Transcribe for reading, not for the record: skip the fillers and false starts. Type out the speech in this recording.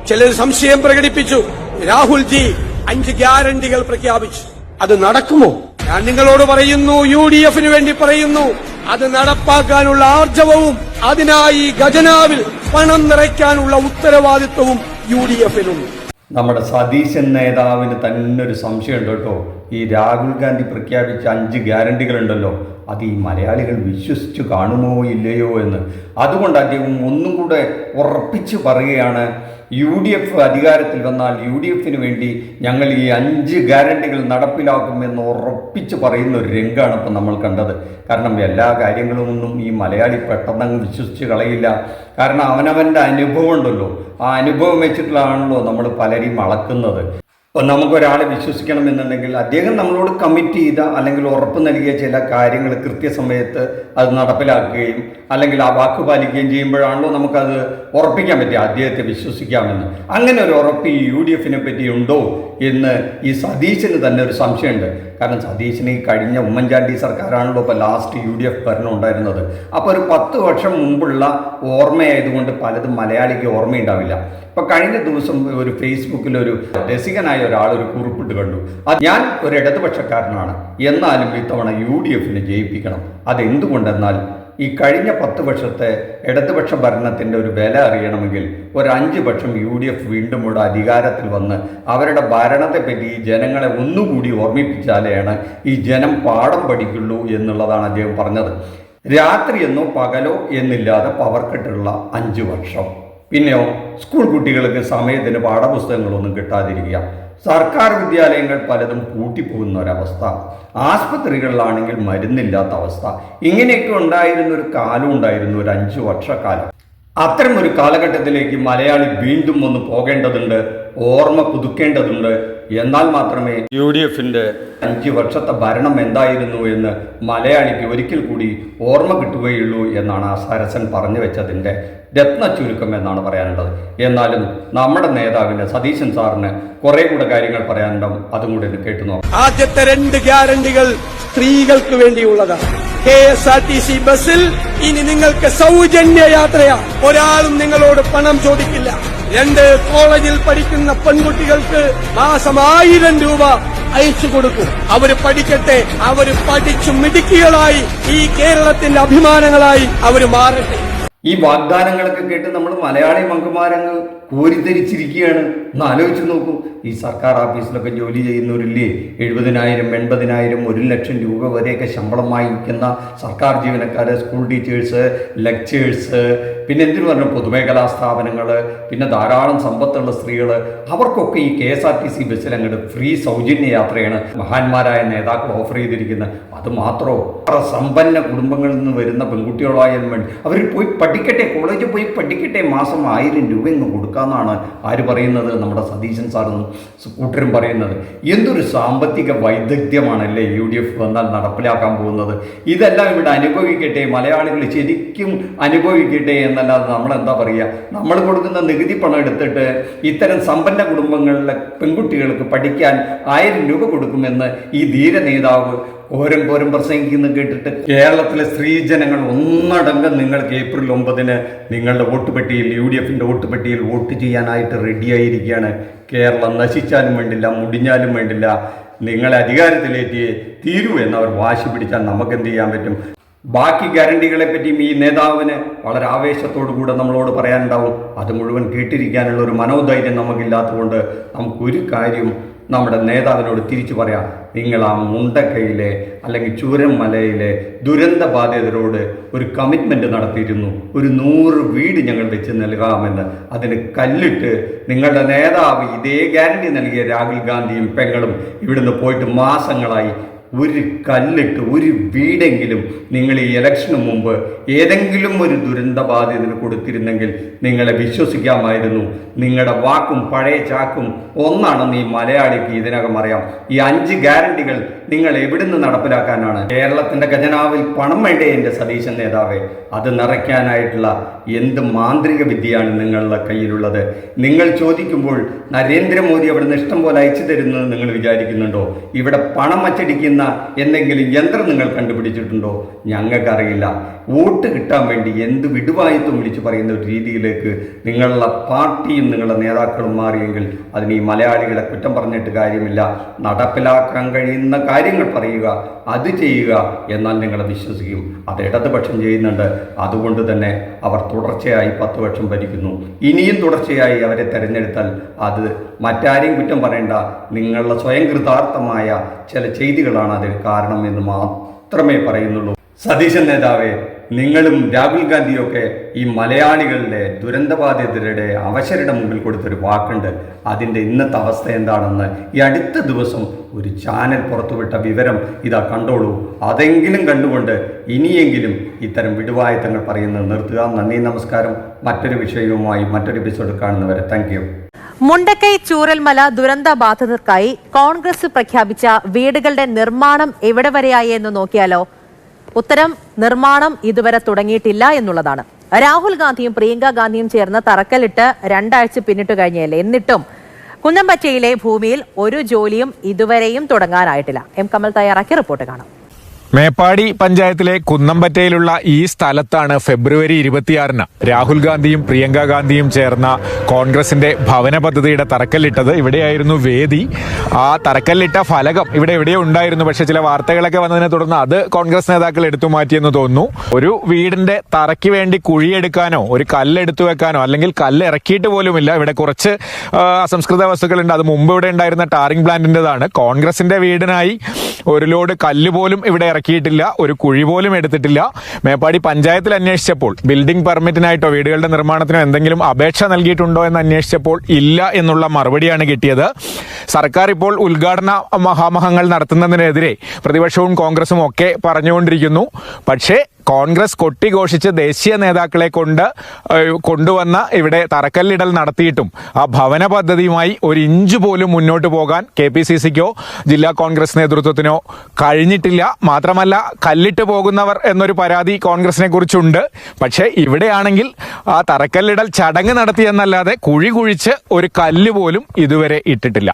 ചിലർ സംശയം പ്രകടിപ്പിച്ചു. രാഹുൽജി 5 ഗ്യാരണ്ടികൾ പ്രഖ്യാപിച്ചു. അത് നടക്കുമോ? ഞാൻ നിങ്ങളോട് പറയുന്നു, UDF-ന് വേണ്ടി പറയുന്നു, അത് നടപ്പാക്കാനുള്ള ആർജവവും അതിനായി ഖജനാവിൽ പണം നിറയ്ക്കാനുള്ള ഉത്തരവാദിത്വവും UDF-നുണ്ട്. നമ്മുടെ സതീശൻ നേതാവിന് തന്നെ ഒരു സംശയമുണ്ട് കേട്ടോ. ഈ രാഹുൽ ഗാന്ധി പ്രഖ്യാപിച്ച 5 ഗ്യാരണ്ടികളുണ്ടല്ലോ, അത് ഈ മലയാളികൾ വിശ്വസിച്ചു കാണുമോ ഇല്ലയോ എന്ന്. അതുകൊണ്ട് അദ്ദേഹം ഒന്നും കൂടെ ഉറപ്പിച്ച് പറയുകയാണ്, UDF അധികാരത്തിൽ വന്നാൽ UDF-ന് വേണ്ടി ഞങ്ങൾ ഈ 5 ഗ്യാരണ്ടികൾ നടപ്പിലാക്കുമെന്ന് ഉറപ്പിച്ച് പറയുന്ന ഒരു രംഗമാണ് ഇപ്പം നമ്മൾ കണ്ടത്. കാരണം എല്ലാ കാര്യങ്ങളുമൊന്നും ഈ മലയാളി പെട്ടെന്ന് വിശ്വസിച്ച് കളയില്ല. കാരണം അവനവൻ്റെ അനുഭവം ഉണ്ടല്ലോ, ആ അനുഭവം വെച്ചിട്ടാണല്ലോ നമ്മൾ പലരെയും അളക്കുന്നത്. അപ്പോൾ നമുക്കൊരാളെ വിശ്വസിക്കണമെന്നുണ്ടെങ്കിൽ അദ്ദേഹം നമ്മളോട് കമ്മിറ്റ് ചെയ്ത അല്ലെങ്കിൽ ഉറപ്പ് നൽകിയ ചില കാര്യങ്ങൾ കൃത്യസമയത്ത് അത് നടപ്പിലാക്കുകയും അല്ലെങ്കിൽ ആ വാക്ക് പാലിക്കുകയും ചെയ്യുമ്പോഴാണല്ലോ നമുക്കത് ഉറപ്പിക്കാൻ പറ്റുക അദ്ദേഹത്തെ വിശ്വസിക്കാമെന്ന്. അങ്ങനെ ഒരു ഉറപ്പ് ഈ UDF-നെ പറ്റി ഉണ്ടോ എന്ന് ഈ സതീശന് തന്നെ ഒരു സംശയമുണ്ട്. കാരണം സതീശന് ഈ കഴിഞ്ഞ ഉമ്മൻചാണ്ടി സർക്കാരാണല്ലോ ഇപ്പോൾ ലാസ്റ്റ് UDF ഭരണം ഉണ്ടായിരുന്നത്. അപ്പോൾ ഒരു 10 വർഷം മുമ്പുള്ള ഓർമ്മയായതുകൊണ്ട് പലതും മലയാളിക്ക് ഓർമ്മയുണ്ടാവില്ല. ഇപ്പോൾ കഴിഞ്ഞ ദിവസം ഒരു ഫേസ്ബുക്കിൽ ഒരു രസികനായ ഒരാൾ ഒരു കുറിപ്പിട്ട് കണ്ടു, അത് ഞാൻ ഒരു ഇടതുപക്ഷക്കാരനാണ്, എന്നാലും ഇത്തവണ UDF-നെ ജയിപ്പിക്കണം. അതെന്തുകൊണ്ടെന്നാൽ ഈ കഴിഞ്ഞ 10 വർഷത്തെ ഇടതുപക്ഷ ഭരണത്തിൻ്റെ ഒരു വില അറിയണമെങ്കിൽ ഒരു 5 വർഷം UDF വീണ്ടും ഇവിടെ അധികാരത്തിൽ വന്ന് അവരുടെ ഭരണത്തെപ്പറ്റി ഈ ജനങ്ങളെ ഒന്നുകൂടി ഓർമ്മിപ്പിച്ചാലാണ് ഈ ജനം പാഠം പഠിക്കുള്ളൂ എന്നുള്ളതാണ് അദ്ദേഹം പറഞ്ഞത്. രാത്രിയെന്നോ പകലോ എന്നില്ലാതെ പവർ കട്ടുള്ള 5 വർഷം. പിന്നെയോ സ്കൂൾ കുട്ടികൾക്ക് സമയത്തിന് പാഠപുസ്തകങ്ങളൊന്നും കിട്ടാതിരിക്കുക, സർക്കാർ വിദ്യാലയങ്ങൾ പലതും പൂട്ടിപ്പോകുന്ന ഒരവസ്ഥ, ആസ്പത്രികളിലാണെങ്കിൽ മരുന്നില്ലാത്ത അവസ്ഥ, ഇങ്ങനെയൊക്കെ ഉണ്ടായിരുന്ന ഒരു കാലം ഉണ്ടായിരുന്നു, ഒരു 5 വർഷക്കാലം. അത്തരം ഒരു കാലഘട്ടത്തിലേക്ക് മലയാളി വീണ്ടും ഒന്ന് പോകേണ്ടതുണ്ട്, ഓർമ്മ പുതുക്കേണ്ടതുണ്ട്. എന്നാൽ മാത്രമേ UDF-ന്റെ 5 വർഷത്തെ ഭരണം എന്തായിരുന്നു എന്ന് മലയാളിക്ക് ഒരിക്കൽ കൂടി ഓർമ്മ കിട്ടുകയുള്ളൂ എന്നാണ് ആ സരസൻ പറഞ്ഞു വെച്ചതിൻ്റെ രത്ന ചുരുക്കം എന്നാണ് പറയാനുള്ളത്. എന്നാലും നമ്മുടെ നേതാവിന് സതീശൻ സാറിന് കുറെ കൂടെ കാര്യങ്ങൾ പറയാനുണ്ടാവും, അതും കൂടി കേട്ടു നോക്കാം. ആദ്യത്തെ 2 ഗ്യാരണ്ടികൾ സ്ത്രീകൾക്ക് വേണ്ടിയുള്ളതാണ്. KSRTC ബസ്സിൽ ഇനി നിങ്ങൾക്ക് സൗജന്യ യാത്രയാ. ഒരാളും നിങ്ങളോട് പണം ചോദിക്കില്ല. 2 കോളേജിൽ പഠിക്കുന്ന പെൺകുട്ടികൾക്ക് മാസം 1000 രൂപ അയച്ചു കൊടുക്കും. അവര് പഠിക്കട്ടെ, അവര് പഠിച്ചു മിടുക്കികളായി ഈ കേരളത്തിന്റെ അഭിമാനങ്ങളായി അവര് മാറട്ടെ. ഈ വാഗ്ദാനങ്ങളൊക്കെ കേട്ട് നമ്മൾ മലയാളി മംഗന്മാരങ്ങ് കോരിത്തരിച്ചിരിക്കുകയാണ്. ഒന്ന് ആലോചിച്ച് നോക്കൂ, ഈ സർക്കാർ ഓഫീസിലൊക്കെ ജോലി ചെയ്യുന്നവരില്ലേ 70,000, 80,000, 1 ലക്ഷം രൂപ വരെയൊക്കെ ശമ്പളം വാങ്ങിക്കുന്ന സർക്കാർ ജീവനക്കാർ, സ്കൂൾ ടീച്ചേഴ്സ്, ലെക്ചേഴ്സ്, പിന്നെ എന്തിനു പറഞ്ഞു പൊതുമേഖലാ സ്ഥാപനങ്ങൾ, പിന്നെ ധാരാളം സമ്പത്തുള്ള സ്ത്രീകൾ, അവർക്കൊക്കെ ഈ KSRTC ബസ്സിൽ അങ്ങോട്ട് ഫ്രീ സൗജന്യ യാത്രയാണ് മഹാന്മാരായ നേതാക്കൾ ഓഫർ ചെയ്തിരിക്കുന്നത്. അത് മാത്രമോ, സമ്പന്ന കുടുംബങ്ങളിൽ നിന്ന് വരുന്ന പെൺകുട്ടികളായാലും വേണ്ടി അവർ പോയി പഠിക്കട്ടെ, കോളേജിൽ പോയി പഠിക്കട്ടെ, മാസം 1000 രൂപ ഇന്ന് കൊടുക്കാമെന്നാണ് ആര് പറയുന്നത്? നമ്മുടെ സതീശൻ സാറും കൂട്ടരും പറയുന്നത്. എന്തൊരു സാമ്പത്തിക വൈദഗ്ധ്യമാണല്ലേ UDF വന്നാൽ നടപ്പിലാക്കാൻ പോകുന്നത്. ഇതെല്ലാം ഇവിടെ അനുഭവിക്കട്ടെ, മലയാളികൾ ശരിക്കും അനുഭവിക്കട്ടെ എന്നല്ലാതെ നമ്മളെന്താ പറയുക? നമ്മൾ കൊടുക്കുന്ന നികുതി പണം എടുത്തിട്ട് ഇത്തരം സമ്പന്ന കുടുംബങ്ങളിലെ പെൺകുട്ടികൾക്ക് പഠിക്കാൻ 1000 രൂപ കൊടുക്കുമെന്ന് ഈ ധീര നേതാവ് കോരം പ്രസംഗിക്കുന്ന കേട്ടിട്ട് കേരളത്തിലെ സ്ത്രീജനങ്ങൾ ഒന്നടങ്കം നിങ്ങൾക്ക് ഏപ്രിൽ 9-ന് നിങ്ങളുടെ വോട്ട് പെട്ടിയിൽ UDF-ന്റെ വോട്ട് പെട്ടിയിൽ വോട്ട് ചെയ്യാനായിട്ട് റെഡിയായിരിക്കുകയാണ്. കേരളം നശിച്ചാലും വേണ്ടില്ല, മുടിഞ്ഞാലും വേണ്ടില്ല, നിങ്ങളെ അധികാരത്തിലേറ്റി തീരൂ എന്നവർ വാശി പിടിച്ചാൽ നമുക്ക് എന്ത് ചെയ്യാൻ പറ്റും? ബാക്കി ഗ്യാരണ്ടികളെ പറ്റിയും ഈ നേതാവിന് വളരെ ആവേശത്തോടു കൂടെ നമ്മളോട് പറയാനുണ്ടാവും. അത് മുഴുവൻ കേട്ടിരിക്കാനുള്ള ഒരു മനോധൈര്യം നമുക്കില്ലാത്തതുകൊണ്ട് നമുക്കൊരു കാര്യം നമ്മുടെ നേതാവിനോട് തിരിച്ചു പറയാം. നിങ്ങൾ ആ മുണ്ടക്കയിലെ അല്ലെങ്കിൽ ചൂരന്മലയിലെ ദുരന്ത ബാധിതരോട് ഒരു കമ്മിറ്റ്മെൻറ്റ് നടത്തിയിരുന്നു, ഒരു 100 വീട് ഞങ്ങൾ വെച്ച് നൽകാമെന്ന്. അതിന് കല്ലിട്ട് നിങ്ങളുടെ നേതാവ് ഇതേ ഗ്യാരണ്ടി നൽകിയ രാഹുൽ ഗാന്ധിയും പെങ്ങളും ഇവിടുന്ന് പോയിട്ട് മാസങ്ങളായി. ഒരു കല്ലിട്ട് ഒരു വീടെങ്കിലും നിങ്ങൾ ഈ ഇലക്ഷന് മുമ്പ് ഏതെങ്കിലും ഒരു ദുരന്തബാധിതന് കൊടുത്തിരുന്നെങ്കിൽ നിങ്ങളെ വിശ്വസിക്കാമായിരുന്നു. നിങ്ങളുടെ വാക്കും പഴയ ചാക്കും ഒന്നാണെന്ന് ഈ മലയാളിക്ക് ഇതിനകം അറിയാം. ഈ 5 ഗ്യാരണ്ടികൾ നിങ്ങൾ എവിടുന്ന് നടപ്പിലാക്കാനാണ്? കേരളത്തിന്റെ ഖജനാവിൽ പണം വേണ്ടേ എൻ്റെ സതീശൻ നേതാവേ? അത് നിറയ്ക്കാനായിട്ടുള്ള എന്ത് മാന്ത്രിക വിദ്യയാണ് നിങ്ങളുടെ കയ്യിലുള്ളത്? നിങ്ങൾ ചോദിക്കുമ്പോൾ നരേന്ദ്രമോദി അവിടുന്ന് ഇഷ്ടം പോലെ അയച്ചു തരുന്നത് നിങ്ങൾ വിചാരിക്കുന്നുണ്ടോ? ഇവിടെ പണം അച്ചടിക്കുന്ന എന്തെങ്കിലും യന്ത്രം നിങ്ങൾ കണ്ടുപിടിച്ചിട്ടുണ്ടോ? ഞങ്ങൾക്കറിയില്ല. വോട്ട് കിട്ടാൻ വേണ്ടി എന്ത് വിടുവായത്വം വിളിച്ചു പറയുന്ന ഒരു രീതിയിലേക്ക് നിങ്ങളുടെ പാർട്ടിയും നിങ്ങളുടെ നേതാക്കളും മാറിയെങ്കിൽ അതിന് ഈ മലയാളികളെ കുറ്റം പറഞ്ഞിട്ട് കാര്യമില്ല. നടപ്പിലാക്കാൻ കഴിയുന്ന കാര്യങ്ങൾ പറയുക, അത് ചെയ്യുക, എന്നാൽ നിങ്ങളെ വിശ്വസിക്കും. അത് ഇടതുപക്ഷം ചെയ്യുന്നുണ്ട്. അതുകൊണ്ട് തന്നെ അവർ തുടർച്ചയായി 10 വർഷം ഭരിക്കുന്നു. ഇനിയും തുടർച്ചയായി അവരെ തെരഞ്ഞെടുത്താൽ അത് മറ്റാരെയും കുറ്റം പറയേണ്ട, നിങ്ങളുടെ സ്വയം കൃതാർത്ഥമായ ചില ചെയ്തികളാണ് അതിന് കാരണം എന്ന് മാത്രമേ പറയുന്നുള്ളൂ. സതീശൻ നേതാവേ, നിങ്ങളും രാഹുൽ ഗാന്ധിയൊക്കെ ഈ മലയാളികളുടെ ദുരന്തബാധിതരുടെ അവശരുടെ മുമ്പിൽ കൊടുത്തൊരു വാക്കുണ്ട്. അതിൻ്റെ ഇന്നത്തെ അവസ്ഥ എന്താണെന്ന് ഈ അടുത്ത ദിവസം ഒരു ചാനൽ പുറത്തുവിട്ട വിവരം ഇതാ കണ്ടോളൂ. അതെങ്കിലും കണ്ടുകൊണ്ട് ഇനിയെങ്കിലും ഇത്തരം വിടുവായത്തങ്ങൾ പറയുന്നത് നിർത്തുക. നന്ദി, നമസ്കാരം. മറ്റൊരു വിഷയവുമായി മറ്റൊരു എപ്പിസോഡ് കാണുന്നവരെ താങ്ക് യു. മുണ്ടക്കൈ ചൂരൽമല ദുരന്ത ബാധിതർക്കായി കോൺഗ്രസ് പ്രഖ്യാപിച്ച വീടുകളുടെ നിർമ്മാണം എവിടെ വരെയായി എന്ന് നോക്കിയാലോ? ഉത്തരം നിർമ്മാണം ഇതുവരെ തുടങ്ങിയിട്ടില്ല എന്നുള്ളതാണ്. രാഹുൽ ഗാന്ധിയും പ്രിയങ്ക ഗാന്ധിയും ചേർന്ന് തറക്കല്ലിട്ട് 2 ആഴ്ച പിന്നിട്ട് കഴിഞ്ഞല്ലേ, എന്നിട്ടും കുന്നംപറ്റയിലെ ഭൂമിയിൽ ഒരു ജോലിയും ഇതുവരെയും തുടങ്ങാനായിട്ടില്ല. എം കമൽ തയ്യാറാക്കിയ റിപ്പോർട്ട് കാണാം. മേപ്പാടി പഞ്ചായത്തിലെ കുന്നംപറ്റയിലുള്ള ഈ സ്ഥലത്താണ് ഫെബ്രുവരി 26-ന് രാഹുൽ ഗാന്ധിയും പ്രിയങ്ക ഗാന്ധിയും ചേർന്ന കോൺഗ്രസിന്റെ ഭവന പദ്ധതിയുടെ തറക്കല്ലിട്ടത്. ഇവിടെയായിരുന്നു വേദി. ആ തറക്കല്ലിട്ട ഫലകം ഇവിടെ എവിടെയോ ഉണ്ടായിരുന്നു. പക്ഷെ ചില വാർത്തകളൊക്കെ വന്നതിനെ തുടർന്ന് അത് കോൺഗ്രസ് നേതാക്കൾ എടുത്തു മാറ്റിയെന്ന് തോന്നുന്നു. ഒരു വീടിന്റെ തറയ്ക്ക് വേണ്ടി കുഴിയെടുക്കാനോ ഒരു കല്ലെടുത്തു വെക്കാനോ അല്ലെങ്കിൽ കല്ല് ഇറക്കിയിട്ട് പോലുമില്ല. ഇവിടെ കുറച്ച് അസംസ്കൃത വസ്തുക്കളുണ്ട്. അത് മുമ്പ് ഇവിടെ ഉണ്ടായിരുന്ന ടാറിംഗ് പ്ലാന്റിൻ്റെതാണ്. കോൺഗ്രസിന്റെ വീടിനായി ഒരു ലോഡ് കല്ല് പോലും ഇവിടെ ഇറക്കിയിട്ടില്ല, ഒരു കുഴി പോലും എടുത്തിട്ടില്ല. മേപ്പാടി പഞ്ചായത്തിൽ അന്വേഷിച്ചപ്പോൾ ബിൽഡിംഗ് പെർമിറ്റിനായിട്ടോ വീടുകളുടെ നിർമ്മാണത്തിനോ എന്തെങ്കിലും അപേക്ഷ നൽകിയിട്ടുണ്ടോ എന്ന് അന്വേഷിച്ചപ്പോൾ ഇല്ല എന്നുള്ള മറുപടിയാണ് കിട്ടിയത്. സർക്കാർ ഇപ്പോൾ ഉദ്ഘാടന മഹാമഹങ്ങൾ നടത്തുന്നതിനെതിരെ പ്രതിപക്ഷവും കോൺഗ്രസും ഒക്കെ പറഞ്ഞുകൊണ്ടിരിക്കുന്നു. പക്ഷേ കോൺഗ്രസ് കൊട്ടിഘോഷിച്ച് ദേശീയ നേതാക്കളെ കൊണ്ടുവന്ന ഇവിടെ തറക്കല്ലിടൽ നടത്തിയിട്ടും ആ ഭവന പദ്ധതിയുമായി ഒരു ഇഞ്ച് പോലും മുന്നോട്ട് പോകാൻ KPCCക്കോ ജില്ലാ കോൺഗ്രസ് നേതൃത്വത്തിനോ കഴിഞ്ഞിട്ടില്ല. മാത്രമല്ല, കല്ലിട്ട് പോകുന്നവർ എന്നൊരു പരാതി കോൺഗ്രസിനെ കുറിച്ചുണ്ട്. പക്ഷേ ഇവിടെയാണെങ്കിൽ ആ തറക്കല്ലിടൽ ചടങ്ങ് നടത്തിയെന്നല്ലാതെ കുഴി കുഴിച്ച് ഒരു കല്ല് പോലും ഇതുവരെ ഇട്ടിട്ടില്ല.